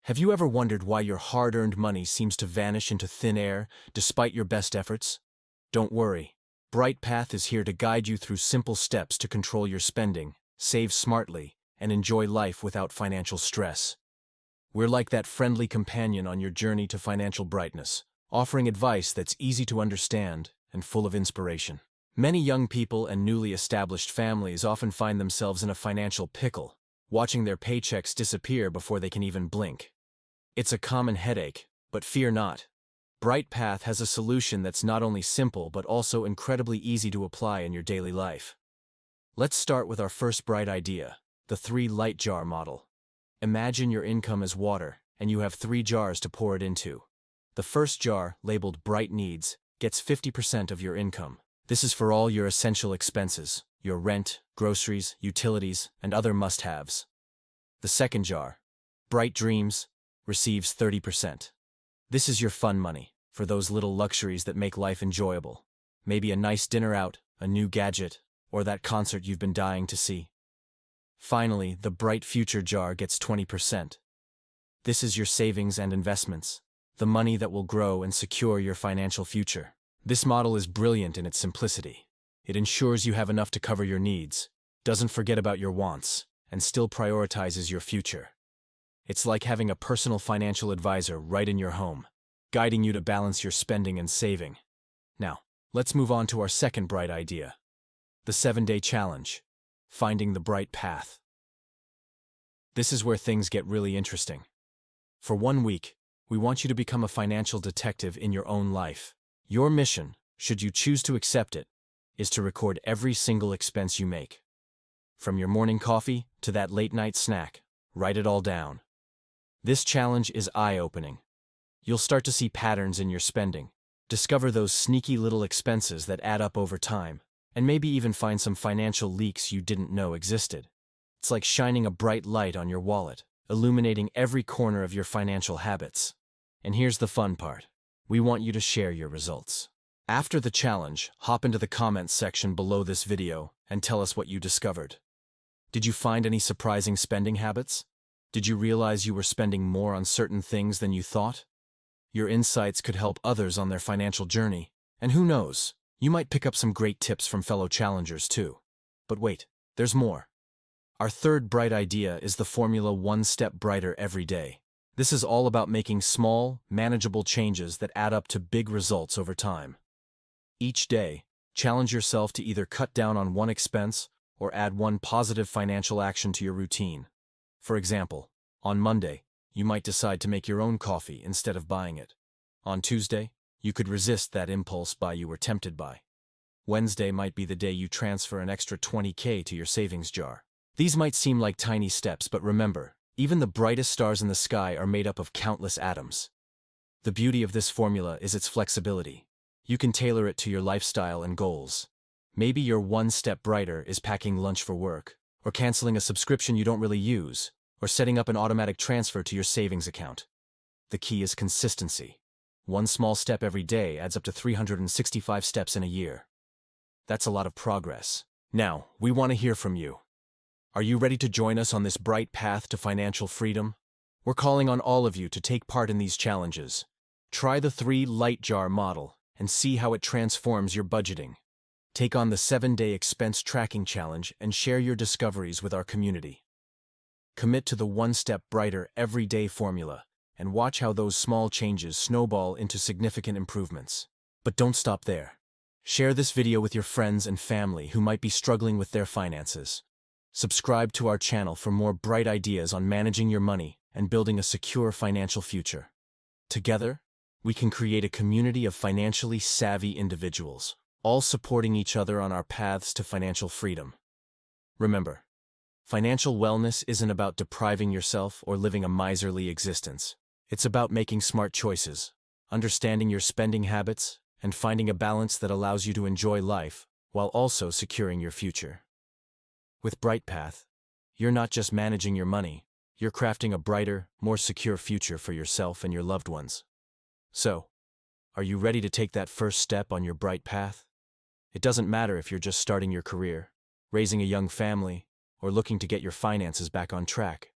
Have you ever wondered why your hard-earned money seems to vanish into thin air despite your best efforts? Don't worry. BrightPath is here to guide you through simple steps to control your spending, save smartly, and enjoy life without financial stress. We're like that friendly companion on your journey to financial brightness, offering advice that's easy to understand and full of inspiration. Many young people and newly established families often find themselves in a financial pickle, watching their paychecks disappear before they can even blink. It's a common headache, but fear not. BrightPath has a solution that's not only simple but also incredibly easy to apply in your daily life. Let's start with our first bright idea, the 3-light jar model. Imagine your income as water, and you have 3 jars to pour it into. The first jar, labeled Bright Needs, gets 50% of your income. This is for all your essential expenses, your rent, groceries, utilities, and other must-haves. The second jar, Bright Dreams, receives 30%. This is your fun money, for those little luxuries that make life enjoyable. Maybe a nice dinner out, a new gadget, or that concert you've been dying to see. Finally, the Bright Future jar gets 20%. This is your savings and investments, the money that will grow and secure your financial future. This model is brilliant in its simplicity. It ensures you have enough to cover your needs, doesn't forget about your wants, and still prioritizes your future. It's like having a personal financial advisor right in your home, guiding you to balance your spending and saving. Now, let's move on to our second bright idea, the 7-day challenge, finding the bright path. This is where things get really interesting. For 1 week, we want you to become a financial detective in your own life. Your mission, should you choose to accept it, is to record every single expense you make. From your morning coffee to that late-night snack, write it all down. This challenge is eye-opening. You'll start to see patterns in your spending, discover those sneaky little expenses that add up over time, and maybe even find some financial leaks you didn't know existed. It's like shining a bright light on your wallet, illuminating every corner of your financial habits. And here's the fun part. We want you to share your results. After the challenge, hop into the comments section below this video and tell us what you discovered. Did you find any surprising spending habits? Did you realize you were spending more on certain things than you thought? Your insights could help others on their financial journey, and who knows, you might pick up some great tips from fellow challengers too. But wait, there's more. Our third bright idea is the formula 1 step brighter every day. This is all about making small, manageable changes that add up to big results over time. Each day, challenge yourself to either cut down on one expense or add one positive financial action to your routine. For example, on Monday, you might decide to make your own coffee instead of buying it. On Tuesday, you could resist that impulse buy you were tempted by. Wednesday might be the day you transfer an extra $20,000 to your savings jar. These might seem like tiny steps, but remember, even the brightest stars in the sky are made up of countless atoms. The beauty of this formula is its flexibility. You can tailor it to your lifestyle and goals. Maybe your 1 step brighter is packing lunch for work, or canceling a subscription you don't really use, or setting up an automatic transfer to your savings account. The key is consistency. 1 small step every day adds up to 365 steps in a year. That's a lot of progress. Now, we want to hear from you. Are you ready to join us on this bright path to financial freedom? We're calling on all of you to take part in these challenges. Try the 3-light jar model and see how it transforms your budgeting. Take on the 7-day expense tracking challenge and share your discoveries with our community. Commit to the 1 step brighter every day formula and watch how those small changes snowball into significant improvements. But don't stop there. Share this video with your friends and family who might be struggling with their finances. Subscribe to our channel for more bright ideas on managing your money and building a secure financial future. Together, we can create a community of financially savvy individuals, all supporting each other on our paths to financial freedom. Remember, financial wellness isn't about depriving yourself or living a miserly existence. It's about making smart choices, understanding your spending habits, and finding a balance that allows you to enjoy life while also securing your future. With BrightPath, you're not just managing your money, you're crafting a brighter, more secure future for yourself and your loved ones. So, are you ready to take that first step on your bright path? It doesn't matter if you're just starting your career, raising a young family, or looking to get your finances back on track.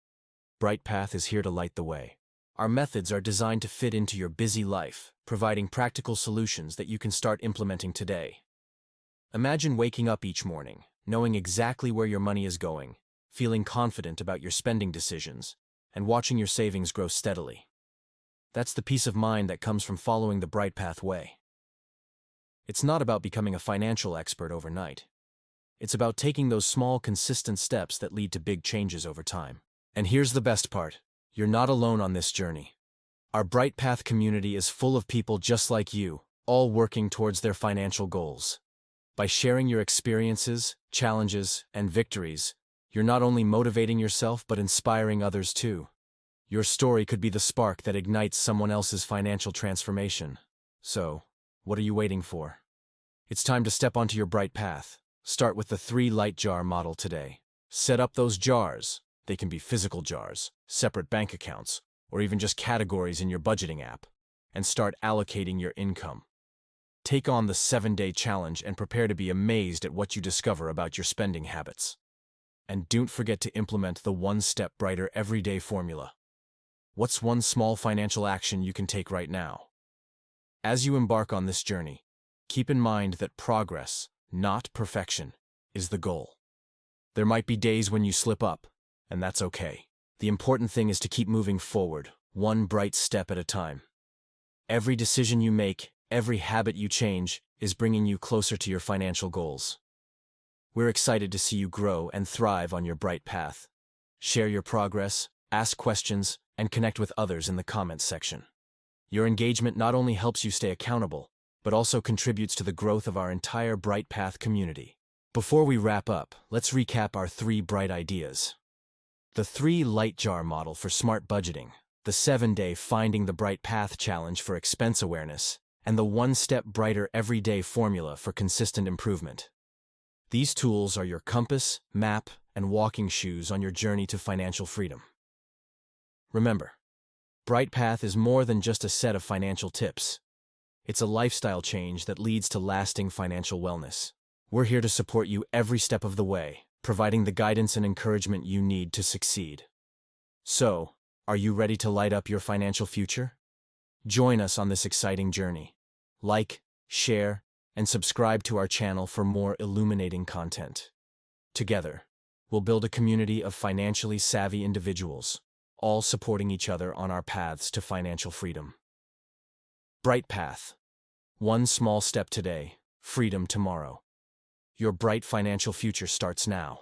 BrightPath is here to light the way. Our methods are designed to fit into your busy life, providing practical solutions that you can start implementing today. Imagine waking up each morning, knowing exactly where your money is going, feeling confident about your spending decisions, and watching your savings grow steadily. That's the peace of mind that comes from following the BrightPath way. It's not about becoming a financial expert overnight. It's about taking those small, consistent steps that lead to big changes over time. And here's the best part. You're not alone on this journey. Our BrightPath community is full of people just like you, all working towards their financial goals. By sharing your experiences, challenges, and victories, you're not only motivating yourself but inspiring others too. Your story could be the spark that ignites someone else's financial transformation. So, what are you waiting for? It's time to step onto your bright path. Start with the 3-light jar model today. Set up those jars. They can be physical jars, separate bank accounts, or even just categories in your budgeting app, and start allocating your income. Take on the 7-day challenge and prepare to be amazed at what you discover about your spending habits. And don't forget to implement the 1-step brighter everyday formula. What's one small financial action you can take right now? As you embark on this journey, keep in mind that progress, not perfection, is the goal. There might be days when you slip up, and that's okay. The important thing is to keep moving forward, one bright step at a time. Every decision you make, every habit you change, is bringing you closer to your financial goals. We're excited to see you grow and thrive on your bright path. Share your progress, ask questions, and connect with others in the comments section. Your engagement not only helps you stay accountable, but also contributes to the growth of our entire BrightPath community. Before we wrap up, let's recap our 3 bright ideas. The 3-light jar model for smart budgeting, the 7-day Finding the Bright Path challenge for expense awareness, and the 1-step brighter everyday formula for consistent improvement. These tools are your compass, map, and walking shoes on your journey to financial freedom. Remember, BrightPath is more than just a set of financial tips. It's a lifestyle change that leads to lasting financial wellness. We're here to support you every step of the way, providing the guidance and encouragement you need to succeed. So, are you ready to light up your financial future? Join us on this exciting journey. Like, share, and subscribe to our channel for more illuminating content. Together, we'll build a community of financially savvy individuals, all supporting each other on our paths to financial freedom. BrightPath. One small step today, freedom tomorrow. Your bright financial future starts now.